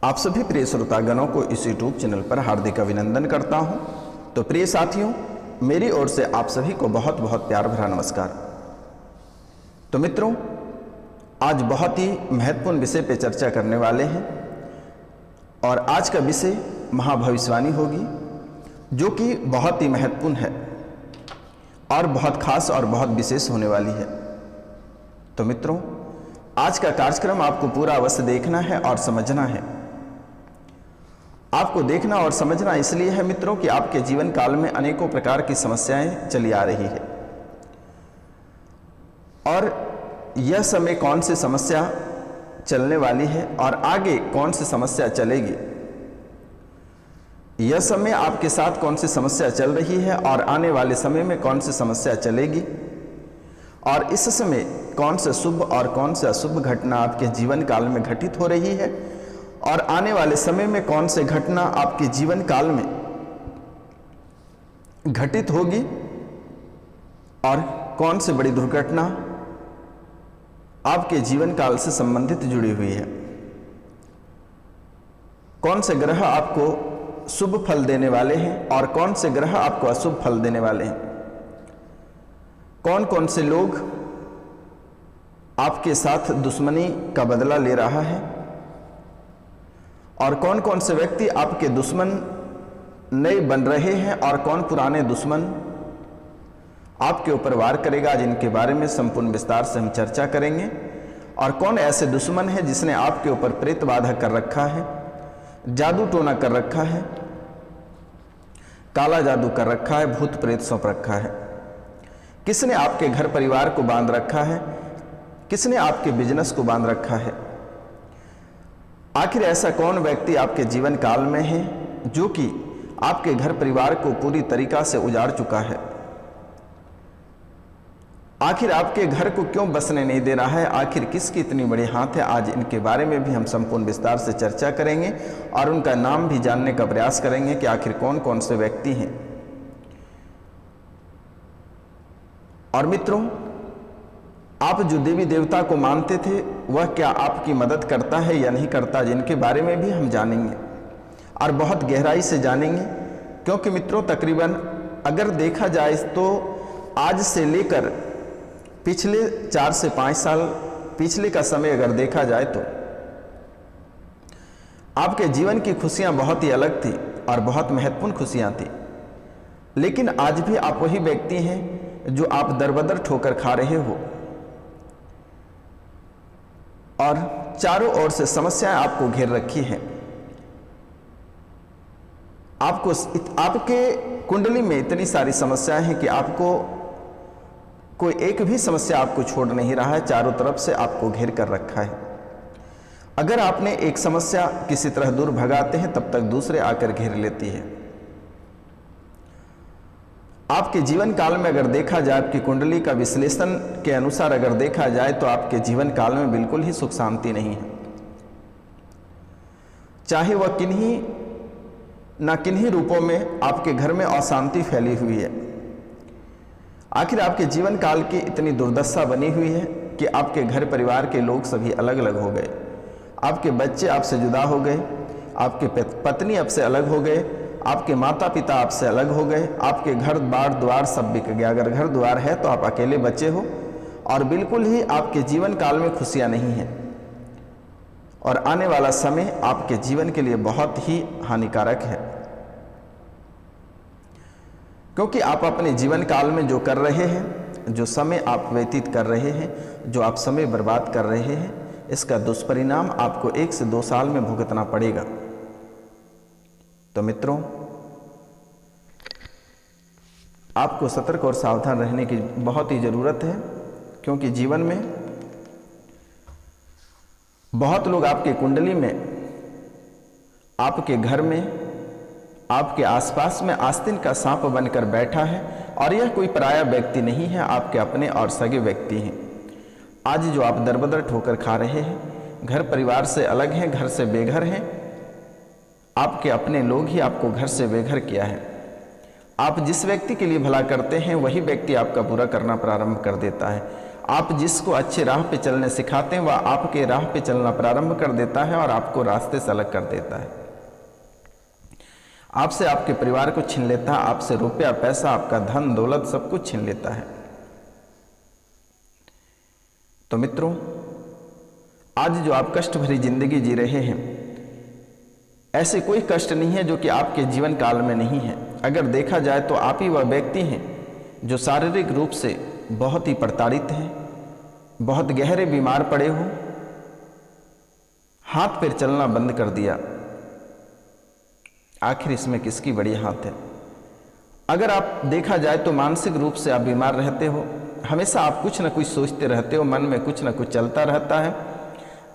आप सभी प्रिय श्रोतागणों को इस YouTube चैनल पर हार्दिक अभिनंदन करता हूं। तो प्रिय साथियों, मेरी ओर से आप सभी को बहुत बहुत प्यार भरा नमस्कार। तो मित्रों, आज बहुत ही महत्वपूर्ण विषय पे चर्चा करने वाले हैं और आज का विषय महाभविष्यवाणी होगी, जो कि बहुत ही महत्वपूर्ण है और बहुत खास और बहुत विशेष होने वाली है। तो मित्रों, आज का कार्यक्रम आपको पूरा अवश्य देखना है और समझना है। आपको देखना और समझना इसलिए है मित्रों कि आपके जीवन काल में अनेकों प्रकार की समस्याएं चली आ रही है और यह समय कौन सी समस्या चलने वाली है और आगे कौन सी समस्या चलेगी, यह समय आपके साथ कौन सी समस्या चल रही है और आने वाले समय में कौन सी समस्या चलेगी और इस समय कौन से शुभ और कौन से अशुभ घटना आपके जीवन काल में घटित हो रही है और आने वाले समय में कौन से घटना आपके जीवन काल में घटित होगी और कौन से बड़ी दुर्घटना आपके जीवन काल से संबंधित जुड़ी हुई है। कौन से ग्रह आपको शुभ फल देने वाले हैं और कौन से ग्रह आपको अशुभ फल देने वाले हैं। कौन कौन से लोग आपके साथ दुश्मनी का बदला ले रहा है और कौन कौन से व्यक्ति आपके दुश्मन नए बन रहे हैं और कौन पुराने दुश्मन आपके ऊपर वार करेगा, जिनके बारे में संपूर्ण विस्तार से हम चर्चा करेंगे। और कौन ऐसे दुश्मन है जिसने आपके ऊपर प्रेत बाधा कर रखा है, जादू टोना कर रखा है, काला जादू कर रखा है, भूत प्रेत सौंप रखा है। किसने आपके घर परिवार को बांध रखा है, किसने आपके बिजनेस को बांध रखा है। आखिर ऐसा कौन व्यक्ति आपके जीवन काल में है जो कि आपके घर परिवार को पूरी तरीका से उजाड़ चुका है। आखिर आपके घर को क्यों बसने नहीं दे रहा है, आखिर किसकी इतनी बड़ी हाथ है। आज इनके बारे में भी हम संपूर्ण विस्तार से चर्चा करेंगे और उनका नाम भी जानने का प्रयास करेंगे कि आखिर कौन कौन से व्यक्ति हैं। और मित्रों, आप जो देवी देवता को मानते थे वह क्या आपकी मदद करता है या नहीं करता, जिनके बारे में भी हम जानेंगे और बहुत गहराई से जानेंगे। क्योंकि मित्रों, तकरीबन अगर देखा जाए तो आज से लेकर पिछले 4 से 5 साल पिछले का समय अगर देखा जाए तो आपके जीवन की खुशियां बहुत ही अलग थी और बहुत महत्वपूर्ण खुशियां थी। लेकिन आज भी आप वही व्यक्ति हैं जो आप दरबदर ठोकर खा रहे हो और चारों ओर से समस्याएं आपको घेर रखी हैं। आपके कुंडली में इतनी सारी समस्याएं हैं कि आपको कोई एक भी समस्या आपको छोड़ नहीं रहा है, चारों तरफ से आपको घेर कर रखा है। अगर आपने एक समस्या किसी तरह दूर भगाते हैं तब तक दूसरे आकर घेर लेती है। आपके जीवन काल में अगर देखा जाए, आपकी कुंडली का विश्लेषण के अनुसार अगर देखा जाए तो आपके जीवन काल में बिल्कुल ही सुख शांति नहीं है। चाहे वह किन्हीं रूपों में आपके घर में अशांति फैली हुई है। आखिर आपके जीवन काल की इतनी दुर्दशा बनी हुई है कि आपके घर परिवार के लोग सभी अलग अलग हो गए। आपके बच्चे आपसे जुदा हो गए, आपके पत्नी आपसे अलग हो गए, आपके माता पिता आपसे अलग हो गए, आपके घर बार द्वार सब बिक गया। अगर घर द्वार है तो आप अकेले बचे हो और बिल्कुल ही आपके जीवन काल में खुशियां नहीं हैं और आने वाला समय आपके जीवन के लिए बहुत ही हानिकारक है। क्योंकि आप अपने जीवन काल में जो कर रहे हैं, जो समय आप व्यतीत कर रहे हैं, जो आप समय बर्बाद कर रहे हैं, इसका दुष्परिणाम आपको 1 से 2 साल में भुगतना पड़ेगा। तो मित्रों, आपको सतर्क और सावधान रहने की बहुत ही ज़रूरत है। क्योंकि जीवन में बहुत लोग आपके कुंडली में, आपके घर में, आपके आसपास में आस्तीन का सांप बनकर बैठा है और यह कोई पराया व्यक्ति नहीं है, आपके अपने और सगे व्यक्ति हैं। आज जो आप दरबदर ठोकर खा रहे हैं, घर परिवार से अलग हैं, घर से बेघर हैं, आपके अपने लोग ही आपको घर से बेघर किया है। आप जिस व्यक्ति के लिए भला करते हैं वही व्यक्ति आपका बुरा करना प्रारंभ कर देता है। आप जिसको अच्छे राह पे चलने सिखाते हैं वह आपके राह पे चलना प्रारंभ कर देता है और आपको रास्ते से अलग कर देता है। आपसे आपके परिवार को छीन लेता है, आपसे रुपया पैसा, आपका धन दौलत सब कुछ छीन लेता है। तो मित्रों, आज जो आप कष्ट भरी जिंदगी जी रहे हैं, ऐसे कोई कष्ट नहीं है जो कि आपके जीवन काल में नहीं है। अगर देखा जाए तो आप ही वह व्यक्ति हैं जो शारीरिक रूप से बहुत ही प्रताड़ित हैं, बहुत गहरे बीमार पड़े हो, हाथ पैर चलना बंद कर दिया। आखिर इसमें किसकी बड़ी हाथ है? अगर आप देखा जाए तो मानसिक रूप से आप बीमार रहते हो, हमेशा आप कुछ ना कुछ सोचते रहते हो, मन में कुछ ना कुछ चलता रहता है,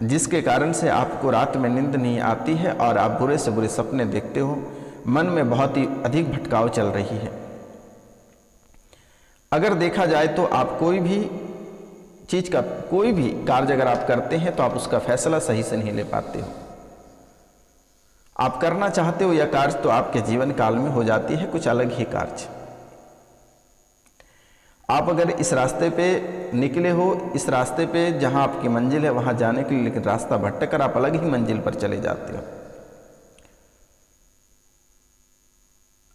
जिसके कारण से आपको रात में नींद नहीं आती है और आप बुरे से बुरे सपने देखते हो। मन में बहुत ही अधिक भटकाव चल रही है। अगर देखा जाए तो आप कोई भी चीज का कोई भी कार्य अगर आप करते हैं तो आप उसका फैसला सही से नहीं ले पाते हो। आप करना चाहते हो यह कार्य तो आपके जीवन काल में हो जाती है कुछ अलग ही कार्य। आप अगर इस रास्ते पे निकले हो, इस रास्ते पे जहां आपकी मंजिल है वहां जाने के लिए, लेकिन रास्ता भटक कर आप अलग ही मंजिल पर चले जाते हो।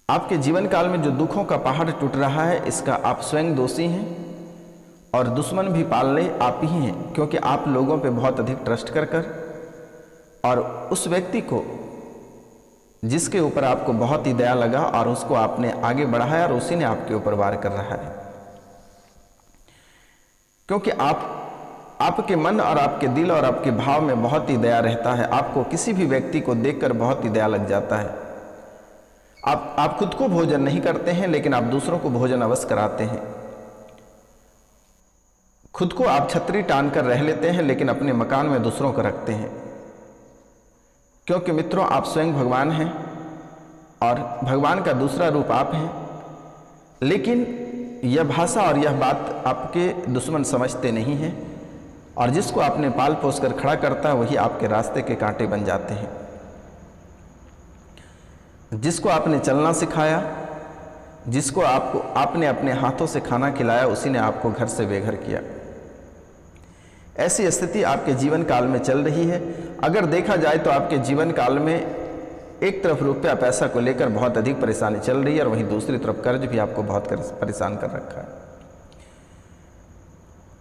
आपके जीवन काल में जो दुखों का पहाड़ टूट रहा है, इसका आप स्वयं दोषी हैं और दुश्मन भी पालने आप ही हैं, क्योंकि आप लोगों पे बहुत अधिक ट्रस्ट कर और उस व्यक्ति को जिसके ऊपर आपको बहुत ही दया लगा और उसको आपने आगे बढ़ाया और उसी ने आपके ऊपर वार कर रहा है। क्योंकि आपके मन और आपके दिल और आपके भाव में बहुत ही दया रहता है। आपको किसी भी व्यक्ति को देखकर बहुत ही दया लग जाता है। आप खुद को भोजन नहीं करते हैं, लेकिन आप दूसरों को भोजन अवश्य कराते हैं। खुद को आप छतरी टान कर रह लेते हैं, लेकिन अपने मकान में दूसरों को रखते हैं। क्योंकि मित्रों, आप स्वयं भगवान हैं और भगवान का दूसरा रूप आप हैं, लेकिन यह भाषा और यह बात आपके दुश्मन समझते नहीं हैं और जिसको आपने पाल पोस कर खड़ा करता है वही आपके रास्ते के कांटे बन जाते हैं। जिसको आपने चलना सिखाया, जिसको आपने अपने हाथों से खाना खिलाया, उसी ने आपको घर से बेघर किया। ऐसी स्थिति आपके जीवन काल में चल रही है। अगर देखा जाए तो आपके जीवन काल में एक तरफ रुपया पैसा को लेकर बहुत अधिक परेशानी चल रही है और वहीं दूसरी तरफ कर्ज भी आपको बहुत परेशान कर रखा है।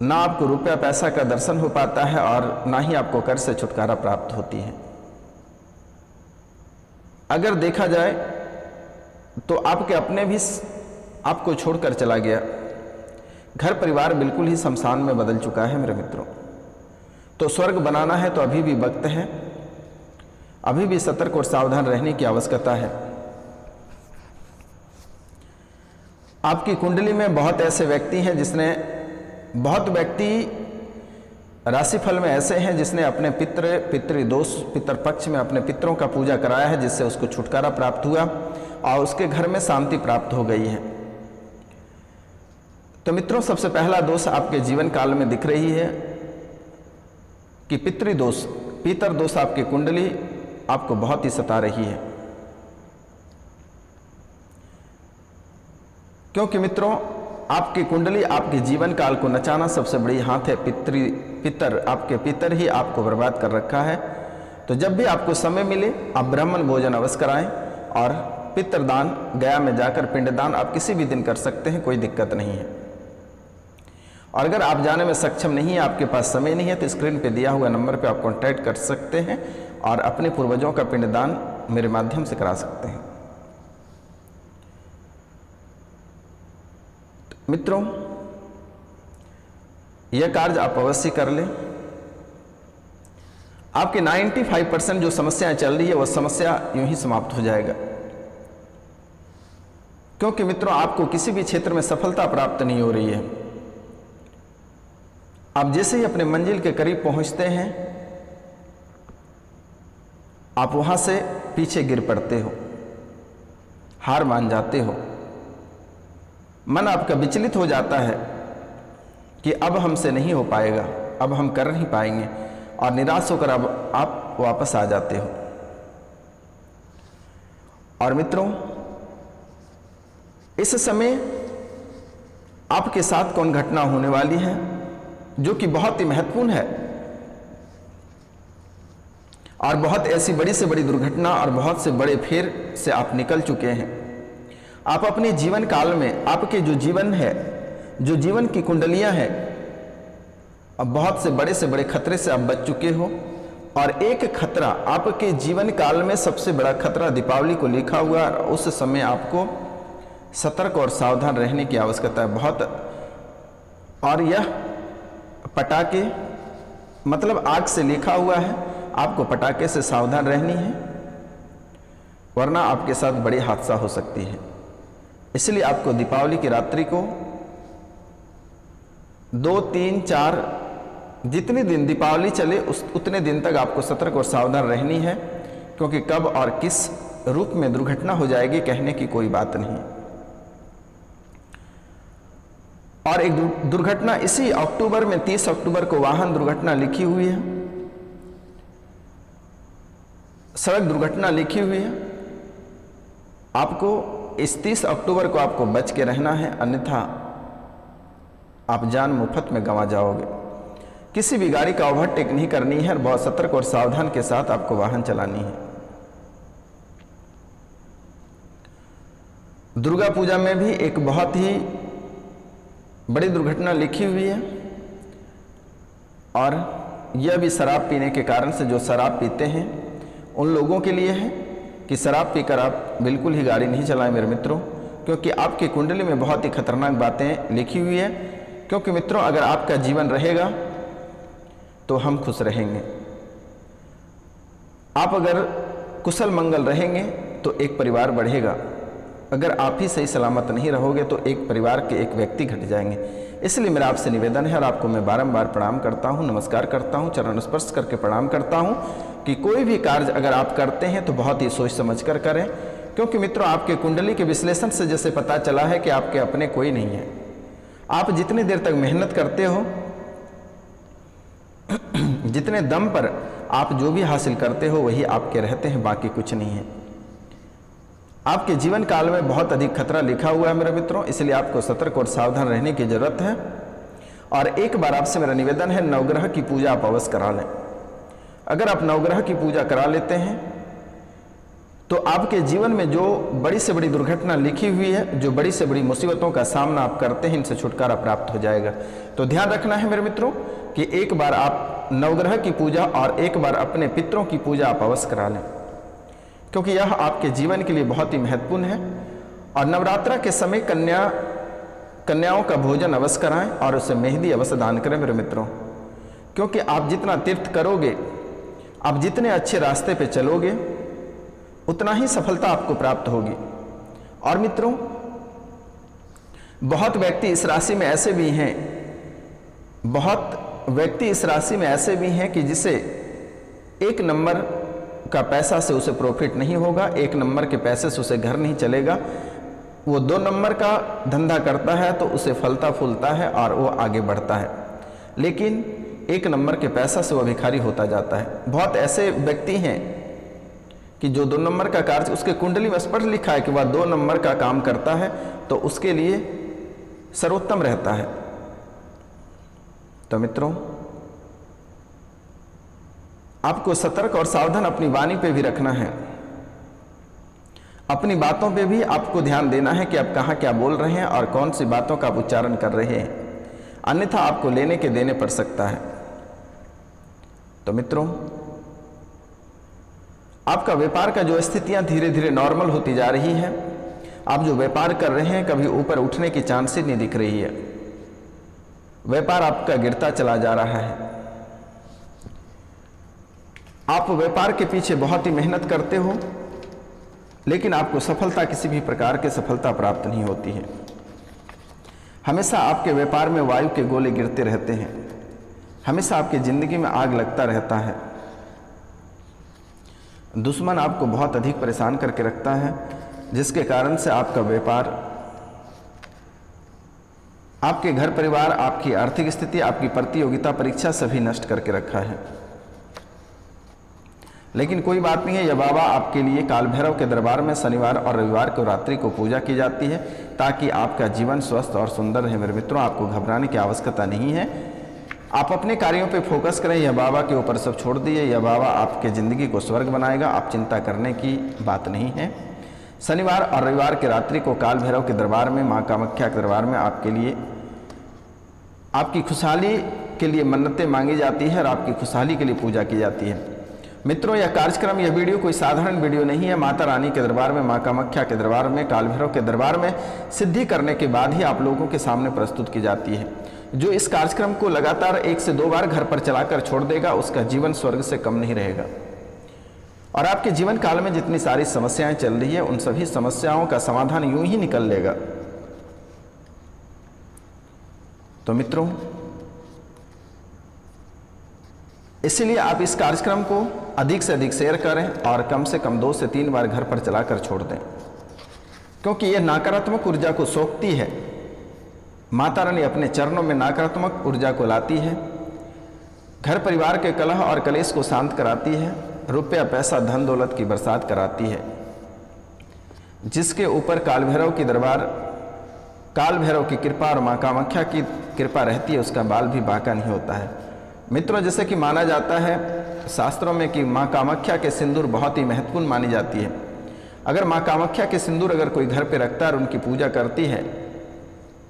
ना आपको रुपया पैसा का दर्शन हो पाता है और ना ही आपको कर्ज से छुटकारा प्राप्त होती है। अगर देखा जाए तो आपके अपने भी आपको छोड़कर चला गया। घर परिवार बिल्कुल ही शमशान में बदल चुका है मेरे मित्रों। तो स्वर्ग बनाना है तो अभी भी वक्त है, अभी भी सतर्क और सावधान रहने की आवश्यकता है। आपकी कुंडली में बहुत ऐसे व्यक्ति हैं बहुत व्यक्ति राशिफल में ऐसे हैं जिसने अपने पितृदोष पितर पक्ष में अपने पितरों का पूजा कराया है, जिससे उसको छुटकारा प्राप्त हुआ और उसके घर में शांति प्राप्त हो गई है। तो मित्रों, सबसे पहला दोष आपके जीवन काल में दिख रही है कि पितृदोष, पितर दोष आपकी कुंडली आपको बहुत ही सता रही है। क्योंकि मित्रों, आपकी कुंडली आपके जीवन काल को नचाना सबसे बड़ी हाथ है। पितर आपके पितर ही आपको बर्बाद कर रखा है। तो जब भी आपको समय मिले आप ब्राह्मण भोजन अवश्य कराएं और पितरदान, गया में जाकर पिंडदान आप किसी भी दिन कर सकते हैं, कोई दिक्कत नहीं है। और अगर आप जाने में सक्षम नहीं है, आपके पास समय नहीं है, तो स्क्रीन पे दिया हुआ नंबर पे आप कांटेक्ट कर सकते हैं और अपने पूर्वजों का पिंडदान मेरे माध्यम से करा सकते हैं। मित्रों, यह कार्य आप अवश्य कर लें। आपके 95% जो समस्याएं चल रही है वह समस्या यूं ही समाप्त हो जाएगा। क्योंकि मित्रों, आपको किसी भी क्षेत्र में सफलता प्राप्त नहीं हो रही है। आप जैसे ही अपने मंजिल के करीब पहुंचते हैं, आप वहां से पीछे गिर पड़ते हो, हार मान जाते हो। मन आपका विचलित हो जाता है कि अब हमसे नहीं हो पाएगा, अब हम कर नहीं पाएंगे, और निराश होकर अब आप वापस आ जाते हो। और मित्रों, इस समय आपके साथ कौन घटना होने वाली है जो कि बहुत ही महत्वपूर्ण है, और बहुत ऐसी बड़ी से बड़ी दुर्घटना और बहुत से बड़े फेर से आप निकल चुके हैं। आप अपने जीवन काल में, आपके जो जीवन है, जो जीवन की कुंडलियां हैं, अब बहुत से बड़े खतरे से आप बच चुके हो। और एक खतरा, आपके जीवन काल में सबसे बड़ा खतरा दीपावली को लिखा हुआ, उस समय आपको सतर्क और सावधान रहने की आवश्यकता है बहुत। और यह पटाखे मतलब आग से लिखा हुआ है, आपको पटाखे से सावधान रहनी है, वरना आपके साथ बड़ी हादसा हो सकती है। इसलिए आपको दीपावली की रात्रि को 2, 3, 4 जितने दिन दीपावली चले उतने दिन तक आपको सतर्क और सावधान रहनी है, क्योंकि कब और किस रूप में दुर्घटना हो जाएगी कहने की कोई बात नहीं। और एक दुर्घटना इसी अक्टूबर में 30 अक्टूबर को वाहन दुर्घटना लिखी हुई है, सड़क दुर्घटना लिखी हुई है। आपको इस 30 अक्टूबर को आपको बच के रहना है, अन्यथा आप जान मुफ्त में गंवा जाओगे। किसी भी गाड़ी का ओवरटेक नहीं करनी है और बहुत सतर्क और सावधान के साथ आपको वाहन चलानी है। दुर्गा पूजा में भी एक बहुत ही बड़ी दुर्घटना लिखी हुई है, और यह भी शराब पीने के कारण से, जो शराब पीते हैं उन लोगों के लिए है कि शराब पीकर आप बिल्कुल ही गाड़ी नहीं चलाएं मेरे मित्रों, क्योंकि आपकी कुंडली में बहुत ही खतरनाक बातें लिखी हुई है। क्योंकि मित्रों, अगर आपका जीवन रहेगा तो हम खुश रहेंगे। आप अगर कुशल मंगल रहेंगे तो एक परिवार बढ़ेगा। अगर आप ही सही सलामत नहीं रहोगे तो एक परिवार के एक व्यक्ति घट जाएंगे। इसलिए मेरा आपसे निवेदन है, और आपको मैं बारंबार प्रणाम करता हूं, नमस्कार करता हूं, चरण स्पर्श करके प्रणाम करता हूं कि कोई भी कार्य अगर आप करते हैं तो बहुत ही सोच समझ कर करें। क्योंकि मित्रों, आपके कुंडली के विश्लेषण से जैसे पता चला है कि आपके अपने कोई नहीं है। आप जितनी देर तक मेहनत करते हो, जितने दम पर आप जो भी हासिल करते हो वही आपके रहते हैं, बाकी कुछ नहीं है। आपके जीवन काल में बहुत अधिक खतरा लिखा हुआ है मेरे मित्रों, इसलिए आपको सतर्क और सावधान रहने की जरूरत है। और एक बार आपसे मेरा निवेदन है, नवग्रह की पूजा आप अवश्य करा लें। अगर आप नवग्रह की पूजा करा लेते हैं तो आपके जीवन में जो बड़ी से बड़ी दुर्घटना लिखी हुई है, जो बड़ी से बड़ी मुसीबतों का सामना आप करते हैं, इनसे छुटकारा प्राप्त हो जाएगा। तो ध्यान रखना है मेरे मित्रों कि एक बार आप नवग्रह की पूजा और एक बार अपने पितरों की पूजा आप अवश्य करा लें, क्योंकि यह आपके जीवन के लिए बहुत ही महत्वपूर्ण है। और नवरात्रा के समय कन्याओं का भोजन अवश्य कराएं और उसे मेहंदी अवश्य दान करें मेरे मित्रों, क्योंकि आप जितना तीर्थ करोगे, आप जितने अच्छे रास्ते पे चलोगे, उतना ही सफलता आपको प्राप्त होगी। और मित्रों, बहुत व्यक्ति इस राशि में ऐसे भी हैं, बहुत व्यक्ति इस राशि में ऐसे भी हैं कि जिसे 1 नंबर का पैसा से उसे प्रॉफिट नहीं होगा, 1 नंबर के पैसे से उसे घर नहीं चलेगा। वो 2 नंबर का धंधा करता है तो उसे फलता फूलता है और वो आगे बढ़ता है, लेकिन 1 नंबर के पैसा से वह भिखारी होता जाता है। बहुत ऐसे व्यक्ति हैं कि जो 2 नंबर का कार्य, उसके कुंडली में स्पष्ट लिखा है कि वह 2 नंबर का काम करता है तो उसके लिए सर्वोत्तम रहता है। तो मित्रों, आपको सतर्क और सावधान अपनी वाणी पे भी रखना है, अपनी बातों पे भी आपको ध्यान देना है कि आप कहाँ क्या बोल रहे हैं और कौन सी बातों का आप उच्चारण कर रहे हैं, अन्यथा आपको लेने के देने पड़ सकता है। तो मित्रों, आपका व्यापार का जो स्थितियां धीरे धीरे नॉर्मल होती जा रही है, आप जो व्यापार कर रहे हैं कभी ऊपर उठने की चांस ही नहीं दिख रही है, व्यापार आपका गिरता चला जा रहा है। आप व्यापार के पीछे बहुत ही मेहनत करते हो, लेकिन आपको सफलता, किसी भी प्रकार की सफलता प्राप्त नहीं होती है। हमेशा आपके व्यापार में वायु के गोले गिरते रहते हैं, हमेशा आपकी जिंदगी में आग लगता रहता है। दुश्मन आपको बहुत अधिक परेशान करके रखता है, जिसके कारण से आपका व्यापार, आपके घर परिवार, आपकी आर्थिक स्थिति, आपकी प्रतियोगिता परीक्षा सभी नष्ट करके रखा है। लेकिन कोई बात नहीं है, यह बाबा आपके लिए काल भैरव के दरबार में शनिवार और रविवार को रात्रि को पूजा की जाती है, ताकि आपका जीवन स्वस्थ और सुंदर रहे। मेरे मित्रों, आपको घबराने की आवश्यकता नहीं है। आप अपने कार्यों पे फोकस करें, यह बाबा के ऊपर सब छोड़ दिए। यह बाबा आपके ज़िंदगी को स्वर्ग बनाएगा, आप चिंता करने की बात नहीं है। शनिवार और रविवार की रात्रि को काल भैरव के दरबार में, माँ कामाख्या के दरबार में आपके लिए, आपकी खुशहाली के लिए मन्नतें मांगी जाती है और आपकी खुशहाली के लिए पूजा की जाती है। मित्रों, यह कार्यक्रम, यह वीडियो कोई साधारण वीडियो नहीं है। माता रानी के दरबार में, माँ कामाख्या के दरबार में, काल भैरव के दरबार में सिद्धि करने के बाद ही आप लोगों के सामने प्रस्तुत की जाती है। जो इस कार्यक्रम को लगातार 1 से 2 बार घर पर चलाकर छोड़ देगा, उसका जीवन स्वर्ग से कम नहीं रहेगा और आपके जीवन काल में जितनी सारी समस्याएं चल रही है, उन सभी समस्याओं का समाधान यूं ही निकल लेगा। तो मित्रों, इसलिए आप इस कार्यक्रम को अधिक से अधिक शेयर करें और कम से कम 2 से 3 बार घर पर चलाकर छोड़ दें, क्योंकि यह नकारात्मक ऊर्जा को सोखती है। माता रानी अपने चरणों में नकारात्मक ऊर्जा को लाती है, घर परिवार के कलह और कलेश को शांत कराती है, रुपया पैसा धन दौलत की बरसात कराती है। जिसके ऊपर काल भैरव की दरबार, काल भैरव की कृपा और माँ कामाख्या की कृपा रहती है, उसका बाल भी बांका नहीं होता है। मित्रों, जैसे कि माना जाता है शास्त्रों में कि माँ कामाख्या के सिंदूर बहुत ही महत्वपूर्ण मानी जाती है। अगर माँ कामाख्या के सिंदूर अगर कोई घर पे रखता है और उनकी पूजा करती है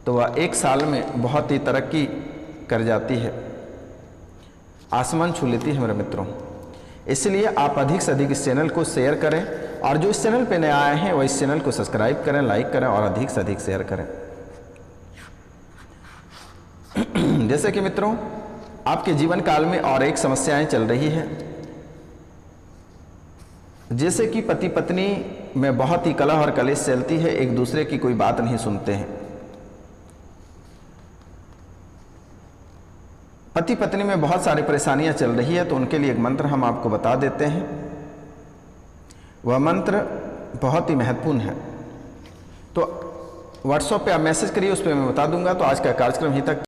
तो वह 1 साल में बहुत ही तरक्की कर जाती है, आसमान छू लेती है मेरे मित्रों। इसलिए आप अधिक से अधिक इस चैनल को शेयर करें और जो इस चैनल पे नए आए हैं वह इस चैनल को सब्सक्राइब करें, लाइक करें और अधिक से अधिक शेयर करें। जैसे कि मित्रों, आपके जीवन काल में और एक समस्याएं चल रही है, जैसे कि पति पत्नी में बहुत ही कलह और कलेश चलती है, एक दूसरे की कोई बात नहीं सुनते हैं। पति पत्नी में बहुत सारी परेशानियां चल रही है, तो उनके लिए एक मंत्र हम आपको बता देते हैं। वह मंत्र बहुत ही महत्वपूर्ण है, तो व्हाट्सएप पे आप मैसेज करिए, उस पर मैं बता दूंगा। तो आज का कार्यक्रम यहीं तक।